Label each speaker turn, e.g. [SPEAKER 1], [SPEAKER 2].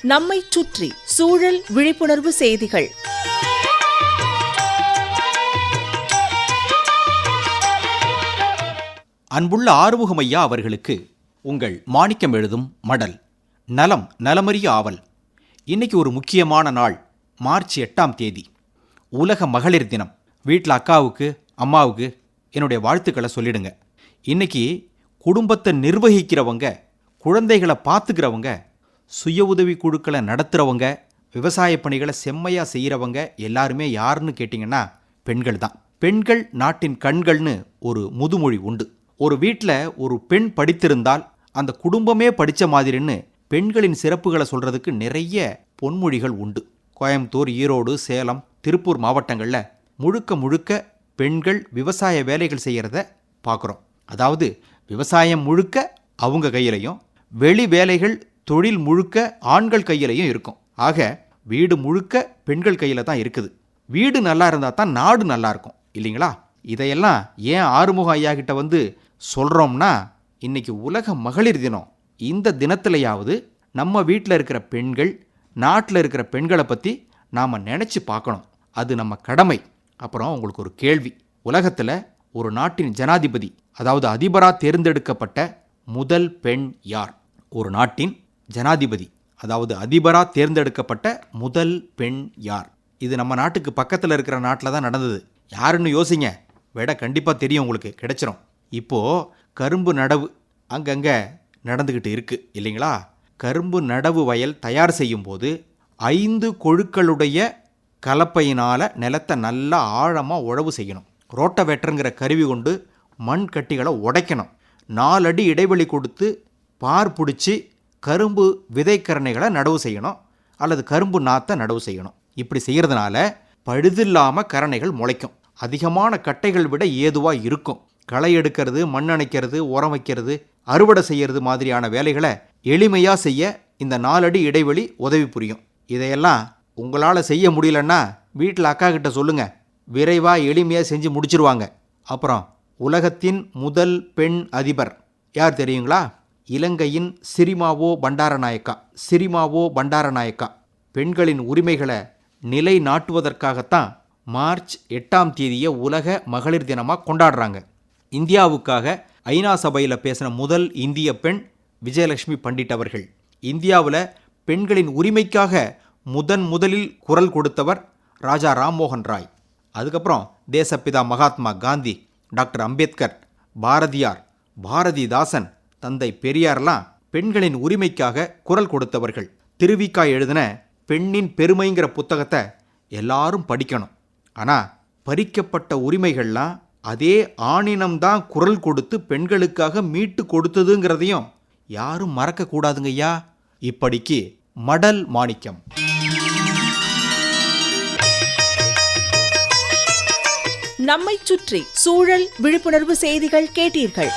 [SPEAKER 1] நம்மைச் சுற்றி சூழல் விழிப்புணர்வு செய்திகள்.
[SPEAKER 2] அன்புள்ள ஆறுமுகம் ஐயா அவர்களுக்கு உங்கள் மாணிக்கம் எழுதும் மடல். நலம் நலமறிய ஆவல். இன்னைக்கு ஒரு முக்கியமான நாள், மார்ச் 8ஆம் தேதி, உலக மகளிர் தினம். வீட்டில் அக்காவுக்கு அம்மாவுக்கு என்னுடைய வாழ்த்துக்களை சொல்லிடுங்க. இன்னைக்கு குடும்பத்தை நிர்வகிக்கிறவங்க, குழந்தைகளை பார்த்துக்கிறவங்க, சுய உதவி குழுக்களை நடத்துகிறவங்க, விவசாய பணிகளை செம்மையாக செய்கிறவங்க எல்லாருமே யாருன்னு கேட்டிங்கன்னா பெண்கள் தான். பெண்கள் நாட்டின் கண்கள்னு ஒரு முதுமொழி உண்டு. ஒரு வீட்டில் ஒரு பெண் படித்திருந்தால் அந்த குடும்பமே படித்த மாதிரின்னு பெண்களின் சிறப்புகளை சொல்கிறதுக்கு நிறைய பொன்மொழிகள் உண்டு. கோயம்புத்தூர், ஈரோடு, சேலம், திருப்பூர் மாவட்டங்களில் முழுக்க முழுக்க பெண்கள் விவசாய வேலைகள் செய்கிறத பார்க்குறோம். அதாவது விவசாயம் முழுக்க அவங்க கையிலையும், வெளி வேலைகள் தொழில் முழுக்க ஆண்கள் கையிலையும் இருக்கும். ஆக வீடு முழுக்க பெண்கள் கையில் தான் இருக்குது. வீடு நல்லா இருந்தால் தான் நாடு நல்லா இருக்கும், இல்லைங்களா? இதையெல்லாம் ஏன் ஆறுமுகம் ஐயா கிட்ட வந்து சொல்கிறோம்னா, இன்னைக்கு உலக மகளிர் தினம். இந்த தினத்திலையாவது நம்ம வீட்டில் இருக்கிற பெண்கள், நாட்டில் இருக்கிற பெண்களை பற்றி நாம் நினச்சி பார்க்கணும். அது நம்ம கடமை. அப்புறம் உங்களுக்கு ஒரு கேள்வி. உலகத்தில் ஒரு நாட்டின் ஜனாதிபதி, அதாவது அதிபராக தேர்ந்தெடுக்கப்பட்ட முதல் பெண் யார்? ஒரு நாட்டின் ஜனாதிபதி, அதாவது அதிபராக தேர்ந்தெடுக்கப்பட்ட முதல் பெண் யார்? இது நம்ம நாட்டுக்கு பக்கத்தில் இருக்கிற நாட்டில் தான் நடந்தது. யாருன்னு யோசிங்க, விட கண்டிப்பாக தெரியும், உங்களுக்கு கிடைச்சிரும். இப்போது கரும்பு நடவு அங்கங்கே நடந்துக்கிட்டு இருக்குது, இல்லைங்களா? கரும்பு நடவு வயல் தயார் செய்யும் போது 5 கொழுக்களுடைய கலப்பையினால் நிலத்தை நல்லா ஆழமாக உழவு செய்யணும். ரோட்டவேட்டருங்கிற கருவி கொண்டு மண் கட்டிகளை உடைக்கணும். 4 அடி இடைவெளி கொடுத்து பார் பிடிச்சி கரும்பு விதைக்கரணைகளை நடவு செய்யணும், அல்லது கரும்பு நாற்றை நடவு செய்யணும். இப்படி செய்கிறதுனால பழுதில்லாமல் கரணைகள் முளைக்கும். அதிகமான கட்டைகள் விட ஏதுவாக இருக்கும். களை எடுக்கிறது, மண் அணைக்கிறது, உரம் வைக்கிறது, அறுவடை செய்கிறது மாதிரியான வேலைகளை எளிமையாக செய்ய இந்த 4 அடி இடைவெளி உதவி புரியும். இதையெல்லாம் உங்களால் செய்ய முடியலன்னா வீட்டில் அக்கா கிட்ட சொல்லுங்கள், விரைவாக எளிமையாக செஞ்சு முடிச்சிருவாங்க. அப்புறம் உலகத்தின் முதல் பெண் அதிபர் யார் தெரியுங்களா? இலங்கையின் சிரிமாவோ பண்டாரநாயக்கா. பெண்களின் உரிமைகளை நிலைநாட்டுவதற்காகத்தான் மார்ச் 8ஆம் தேதியை உலக மகளிர் தினமாக கொண்டாடுறாங்க. இந்தியாவுக்காக ஐநா சபையில் பேசின முதல் இந்திய பெண் விஜயலட்சுமி பண்டிட் அவர்கள். இந்தியாவில் பெண்களின் உரிமைக்காக முதலில் குரல் கொடுத்தவர் ராஜா ராம்மோகன் ராய். அதுக்கப்புறம் தேசப்பிதா மகாத்மா காந்தி, டாக்டர் அம்பேத்கர், பாரதியார், பாரதிதாசன், தந்தை பெரியார்லாம் பெண்களின் உரிமைக்காக குரல் கொடுத்தவர்கள். திருவிக்கா எழுதின பெண்ணின் பெருமைங்கிற புத்தகத்தை எல்லாரும் படிக்கணும். ஆனால் பறிக்கப்பட்ட உரிமைகள்லாம் அதே ஆணினம்தான் குரல் கொடுத்து பெண்களுக்காக மீட்டு கொடுத்ததுங்கிறதையும் யாரும் மறக்கக்கூடாதுங்க ஐயா. இப்படிக்கு மடல் மாணிக்கம்.
[SPEAKER 1] நம்மைச் சுற்றி சூழல் விழிப்புணர்வு செய்திகள் கேட்டீர்கள்.